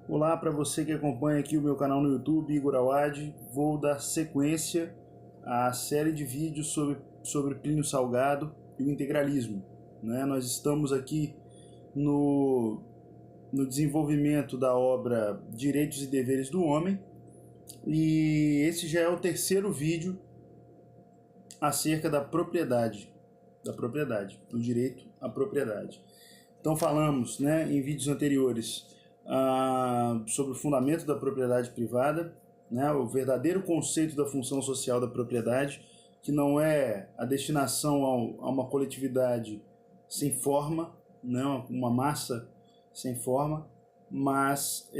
Olá para você que acompanha aqui o meu canal no YouTube, Igor Awad. Vou dar sequência à série de vídeos sobre Plínio Salgado e o integralismo. Nós estamos aqui no desenvolvimento da obra Direitos e Deveres do Homem, e esse já é o terceiro vídeo acerca da propriedade, do direito à propriedade. Então falamos, em vídeos anteriores sobre o fundamento da propriedade privada, o verdadeiro conceito da função social da propriedade, que não é a destinação a uma coletividade sem forma, uma massa sem forma, mas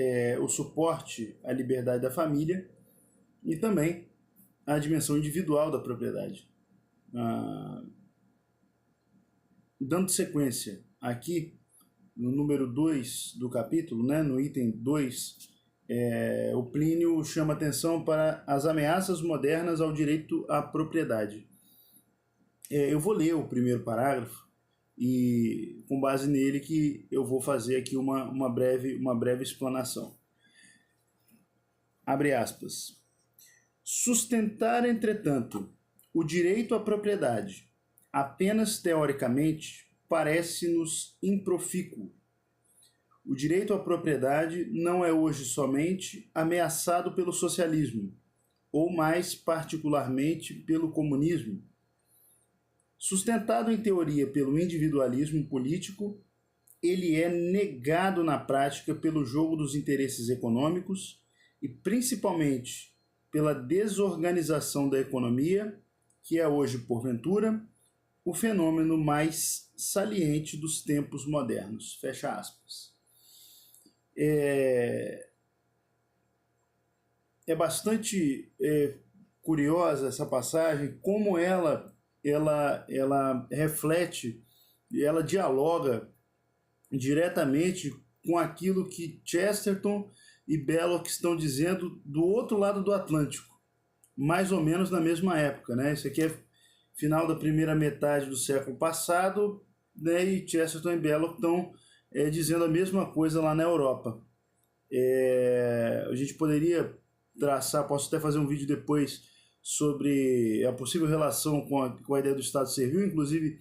o suporte à liberdade da família e também a dimensão individual da propriedade. Dando sequência aqui, no número 2 do capítulo, no item 2, o Plínio chama atenção para as ameaças modernas ao direito à propriedade. Eu vou ler o primeiro parágrafo e, com base nele, que eu vou fazer aqui uma breve explanação. Abre aspas. Sustentar, entretanto, o direito à propriedade apenas teoricamente parece-nos improfícuo. O direito à propriedade não é hoje somente ameaçado pelo socialismo, ou mais particularmente pelo comunismo. Sustentado em teoria pelo individualismo político, ele é negado na prática pelo jogo dos interesses econômicos e principalmente pela desorganização da economia, que é hoje, porventura, o fenômeno mais saliente dos tempos modernos. Fecha aspas. É bastante curiosa essa passagem, como ela reflete, ela dialoga diretamente com aquilo que Chesterton e Belloc estão dizendo do outro lado do Atlântico, mais ou menos na mesma época. Isso aqui é final da primeira metade do século passado, e Chesterton e Belloc estão dizendo a mesma coisa lá na Europa. A gente poderia traçar, posso até fazer um vídeo depois sobre a possível relação com a ideia do Estado Servil. Inclusive,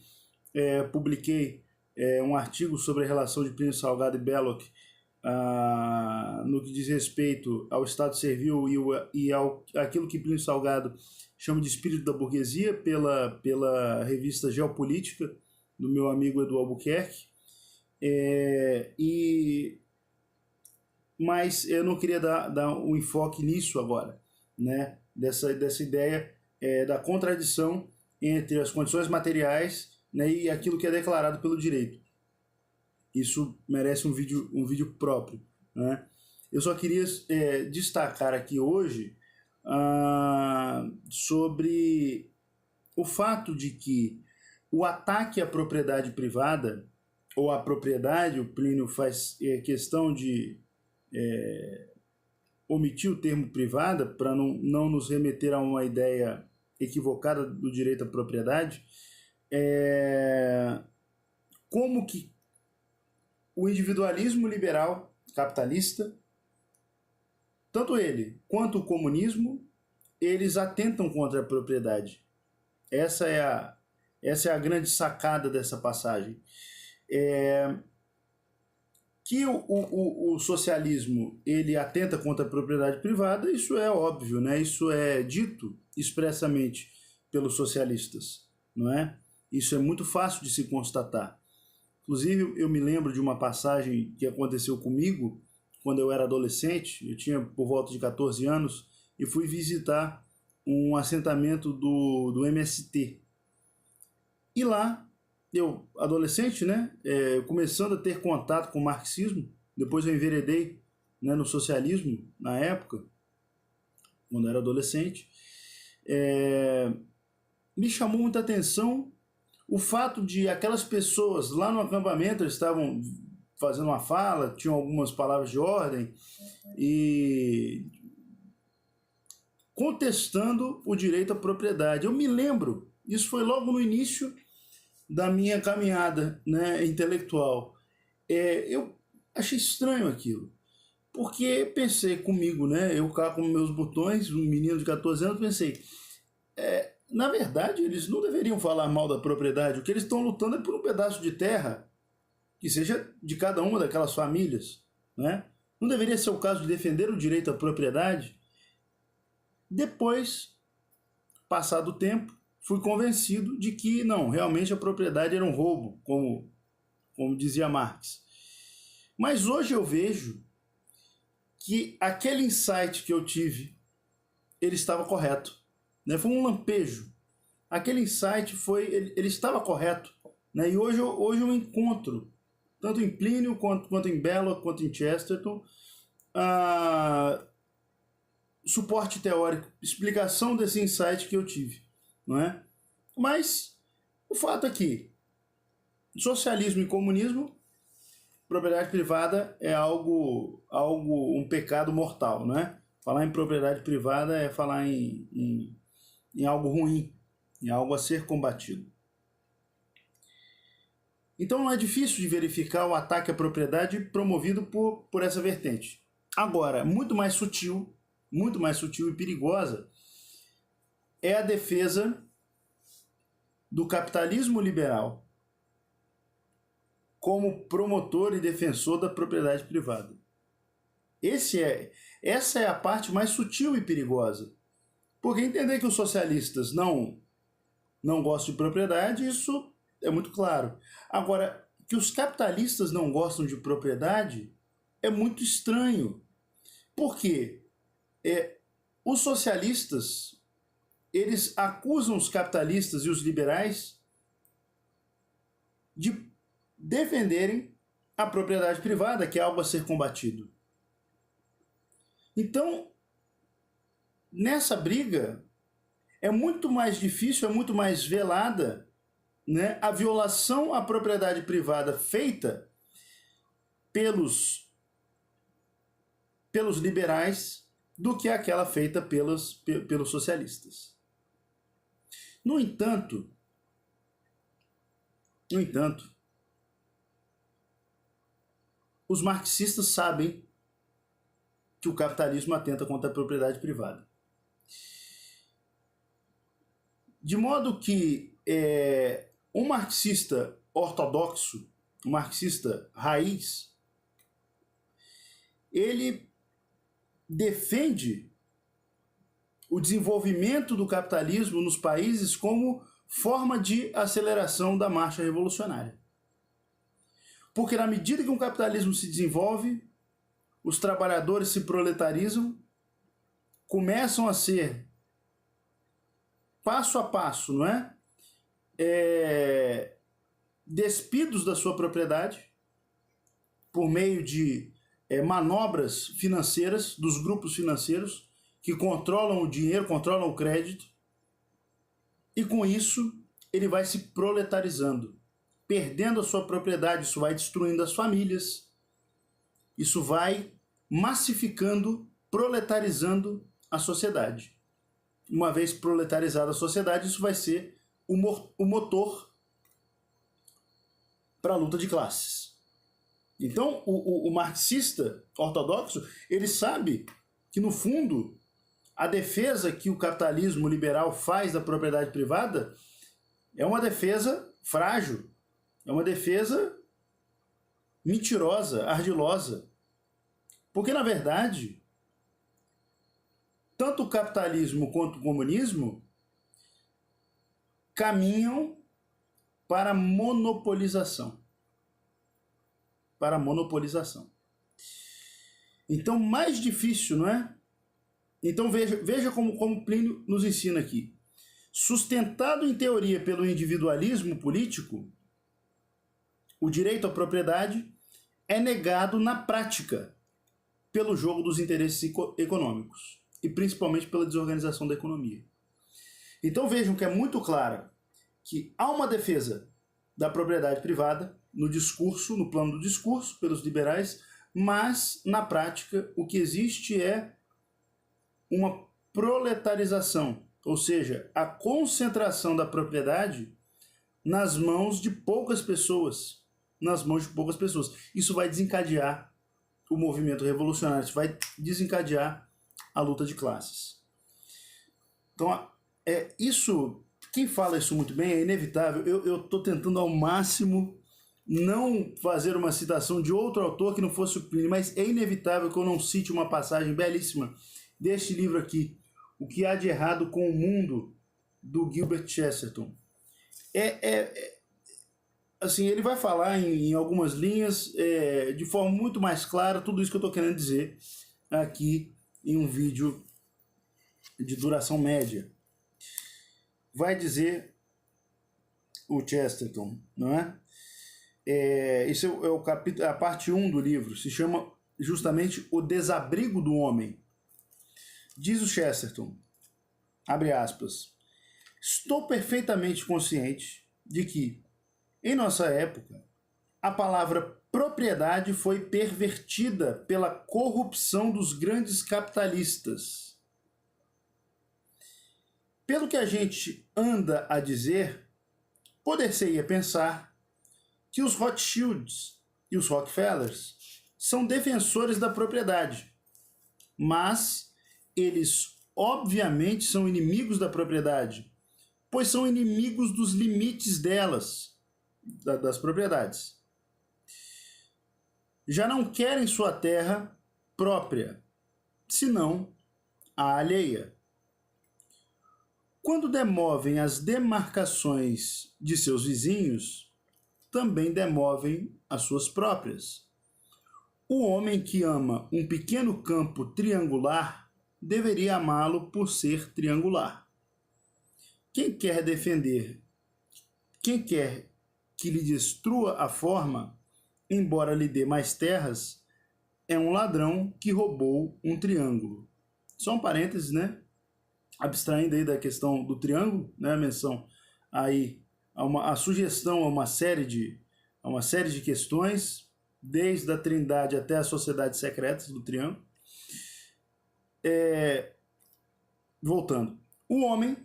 publiquei um artigo sobre a relação de Plínio Salgado e Belloc no que diz respeito ao Estado Servil e aquilo que Plínio Salgado chama de espírito da burguesia pela revista Geopolítica, do meu amigo Edu Albuquerque. Mas eu não queria dar um enfoque nisso agora, dessa ideia da contradição entre as condições materiais, e aquilo que é declarado pelo direito. Isso merece um vídeo próprio. Eu só queria destacar aqui hoje sobre o fato de que o ataque à propriedade privada, ou à propriedade, o Plínio faz questão de omitir o termo privada para não nos remeter a uma ideia equivocada do direito à propriedade, como que o individualismo liberal capitalista, tanto ele quanto o comunismo, eles atentam contra a propriedade. Essa é a grande sacada dessa passagem. Que o socialismo ele atenta contra a propriedade privada, isso é óbvio, isso é dito expressamente pelos socialistas, não é? Isso é muito fácil de se constatar. Inclusive, eu me lembro de uma passagem que aconteceu comigo quando eu era adolescente. Eu tinha por volta de 14 anos e fui visitar um assentamento do MST. E lá, eu, adolescente, começando a ter contato com o marxismo, depois eu enveredei no socialismo, na época, quando eu era adolescente, me chamou muita atenção o fato de aquelas pessoas lá no acampamento, eles estavam fazendo uma fala, tinham algumas palavras de ordem e contestando o direito à propriedade. Eu me lembro, isso foi logo no início da minha caminhada intelectual. Eu achei estranho aquilo. Porque pensei comigo, né? Eu cá com meus botões, um menino de 14 anos, pensei, na verdade, eles não deveriam falar mal da propriedade. O que eles estão lutando é por um pedaço de terra que seja de cada uma daquelas famílias, né? Não deveria ser o caso de defender o direito à propriedade? Depois, passado o tempo, fui convencido de que não, realmente a propriedade era um roubo, como dizia Marx. Mas hoje eu vejo que aquele insight que eu tive, ele estava correto, né? Foi um lampejo. Aquele insight ele estava correto, né? E hoje eu encontro, tanto em Plínio, quanto em Belloc, quanto em Chesterton, suporte teórico, explicação desse insight que eu tive, não é? Mas o fato é que socialismo e comunismo, propriedade privada é um pecado mortal, não é? Falar em propriedade privada é falar em algo ruim, em algo a ser combatido. Então não é difícil de verificar o ataque à propriedade promovido por essa vertente. Agora, muito mais sutil e perigosa é a defesa do capitalismo liberal como promotor e defensor da propriedade privada. Essa é a parte mais sutil e perigosa. Porque entender que os socialistas não gostam de propriedade, isso é muito claro. Agora, que os capitalistas não gostam de propriedade é muito estranho. Por quê? Os socialistas, eles acusam os capitalistas e os liberais de defenderem a propriedade privada, que é algo a ser combatido. Então, nessa briga, é muito mais difícil, é muito mais velada, né, a violação à propriedade privada feita pelos liberais do que aquela feita pelos socialistas. No entanto, os marxistas sabem que o capitalismo atenta contra a propriedade privada. De modo que um marxista ortodoxo, um marxista raiz, ele defende o desenvolvimento do capitalismo nos países como forma de aceleração da marcha revolucionária. Porque na medida que um capitalismo se desenvolve, os trabalhadores se proletarizam, começam a ser, passo a passo, não é? Despidos da sua propriedade por meio de manobras financeiras dos grupos financeiros que controlam o dinheiro, controlam o crédito, e com isso ele vai se proletarizando, perdendo a sua propriedade. Isso vai destruindo as famílias, isso vai massificando, proletarizando a sociedade. Uma vez proletarizada a sociedade, isso vai ser o motor para a luta de classes. Então, o marxista ortodoxo, ele sabe que, no fundo, a defesa que o capitalismo liberal faz da propriedade privada é uma defesa frágil, é uma defesa mentirosa, ardilosa. Porque, na verdade, tanto o capitalismo quanto o comunismo caminham para a monopolização. Para a monopolização. Então, mais difícil, não é? Então, veja como Plínio nos ensina aqui. Sustentado em teoria pelo individualismo político, o direito à propriedade é negado na prática pelo jogo dos interesses econômicos e principalmente pela desorganização da economia. Então vejam que é muito claro que há uma defesa da propriedade privada no discurso, no plano do discurso, pelos liberais, mas na prática o que existe é uma proletarização, ou seja, a concentração da propriedade nas mãos de poucas pessoas. Nas mãos de poucas pessoas. Isso vai desencadear o movimento revolucionário, isso vai desencadear a luta de classes. Então, isso, quem fala isso muito bem é inevitável. Eu estou tentando ao máximo não fazer uma citação de outro autor que não fosse o Plínio, mas é inevitável que eu não cite uma passagem belíssima deste livro aqui, O que há de errado com o mundo, do Gilbert Chesterton. Assim, ele vai falar em algumas linhas de forma muito mais clara tudo isso que eu estou querendo dizer aqui em um vídeo de duração média. Vai dizer o Chesterton, não é? Esse é o capítulo, a parte 1 do livro, se chama justamente O Desabrigo do Homem. Diz o Chesterton, abre aspas, estou perfeitamente consciente de que, em nossa época, a palavra propriedade foi pervertida pela corrupção dos grandes capitalistas. Pelo que a gente anda a dizer, poder-se-ia pensar que os Rothschilds e os Rockefellers são defensores da propriedade, mas eles obviamente são inimigos da propriedade, pois são inimigos dos limites delas, das propriedades. Já não querem sua terra própria, senão a alheia. Quando demovem as demarcações de seus vizinhos, também demovem as suas próprias. O homem que ama um pequeno campo triangular deveria amá-lo por ser triangular. Quem quer que lhe destrua a forma, embora lhe dê mais terras, é um ladrão que roubou um triângulo. Só um parênteses, né? Abstraindo aí da questão do triângulo, né? A menção aí a sugestão a uma série de questões, desde a Trindade até as sociedades secretas do triângulo. Voltando. O homem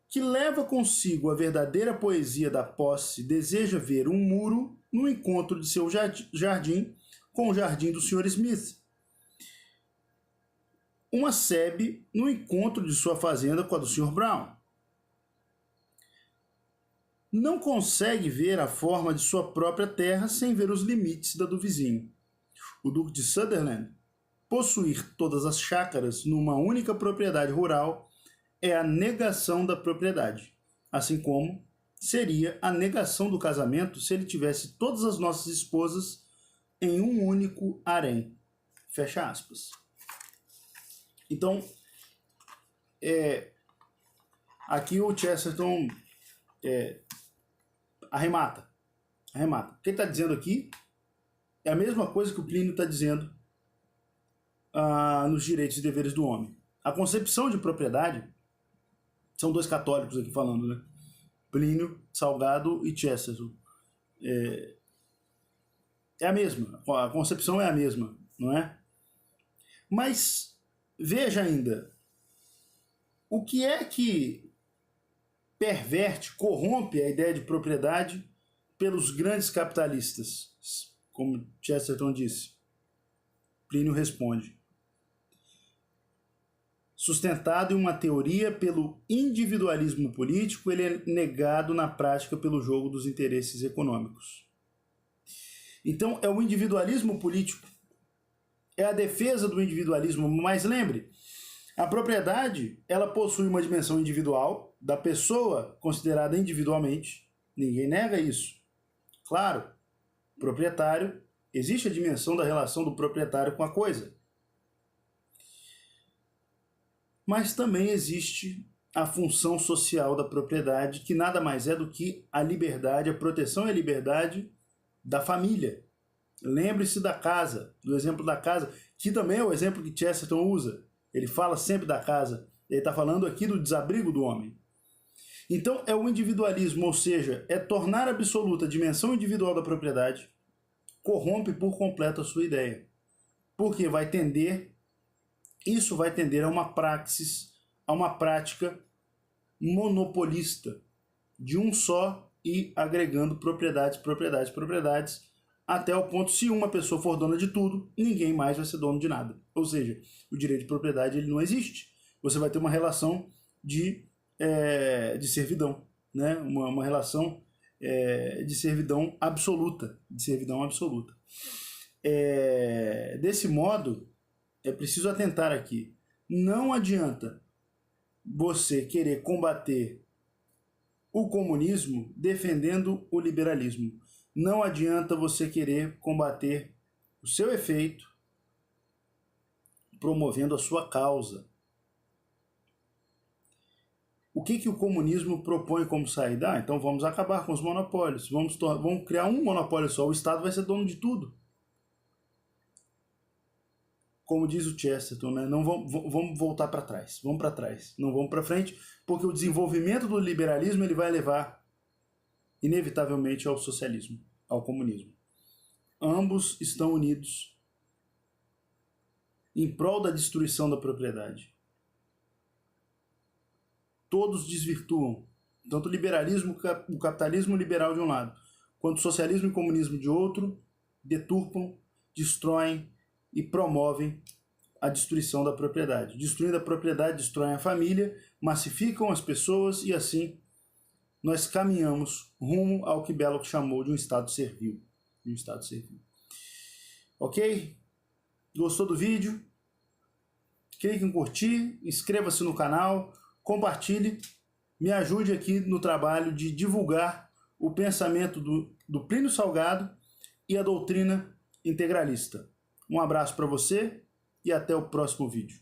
que leva consigo a verdadeira poesia da posse deseja ver um muro no encontro de seu jardim com o jardim do Sr. Smith. Uma sebe no encontro de sua fazenda com a do Sr. Brown. Não consegue ver a forma de sua própria terra sem ver os limites da do vizinho. O Duque de Sutherland, possuir todas as chácaras numa única propriedade rural, é a negação da propriedade, assim como seria a negação do casamento se ele tivesse todas as nossas esposas em um único harém. Fecha aspas. Então, aqui o Chesterton arremata. O que ele está dizendo aqui é a mesma coisa que o Plínio está dizendo nos direitos e deveres do homem. A concepção de propriedade, são dois católicos aqui falando, né? Plínio, Salgado e Chesterton. É a mesma, a concepção é a mesma, não é? Mas veja ainda, o que é que perverte, corrompe a ideia de propriedade pelos grandes capitalistas, como Chesterton disse? Plínio responde: sustentado em uma teoria pelo individualismo político, ele é negado na prática pelo jogo dos interesses econômicos. Então, é o individualismo político, é a defesa do individualismo, mas lembre, a propriedade, ela possui uma dimensão individual, da pessoa considerada individualmente, ninguém nega isso. Claro, proprietário, existe a dimensão da relação do proprietário com a coisa. Mas também existe a função social da propriedade, que nada mais é do que a liberdade, a proteção e a liberdade da família. Lembre-se da casa, do exemplo da casa, que também é o exemplo que Chesterton usa. Ele fala sempre da casa. Ele está falando aqui do desabrigo do homem. Então, é o individualismo, ou seja, é tornar absoluta a dimensão individual da propriedade, corrompe por completo a sua ideia. Porque isso vai tender a uma praxis, a uma prática monopolista, de um só e agregando propriedades, até o ponto, se uma pessoa for dona de tudo, ninguém mais vai ser dono de nada. Ou seja, o direito de propriedade ele não existe. Você vai ter uma relação de servidão, né? Uma relação de servidão absoluta. Desse modo, é preciso atentar aqui. Não adianta você querer combater o comunismo defendendo o liberalismo. Não adianta você querer combater o seu efeito promovendo a sua causa. O que o comunismo propõe como saída? Então vamos acabar com os monopólios. Vamos criar um monopólio só. O Estado vai ser dono de tudo. Como diz o Chesterton, né? Não vamos voltar para trás. Vamos para trás. Não vamos para frente, porque o desenvolvimento do liberalismo ele vai levar inevitavelmente ao socialismo, ao comunismo. Ambos estão unidos em prol da destruição da propriedade. Todos desvirtuam, tanto o liberalismo, o capitalismo liberal de um lado, quanto o socialismo e o comunismo de outro, deturpam, destroem e promovem a destruição da propriedade. Destruindo a propriedade, destroem a família, massificam as pessoas e assim nós caminhamos rumo ao que Belloc chamou de um Estado servil. Ok? Gostou do vídeo? Clique em curtir, inscreva-se no canal, compartilhe, me ajude aqui no trabalho de divulgar o pensamento do Plínio Salgado e a doutrina integralista. Um abraço para você e até o próximo vídeo.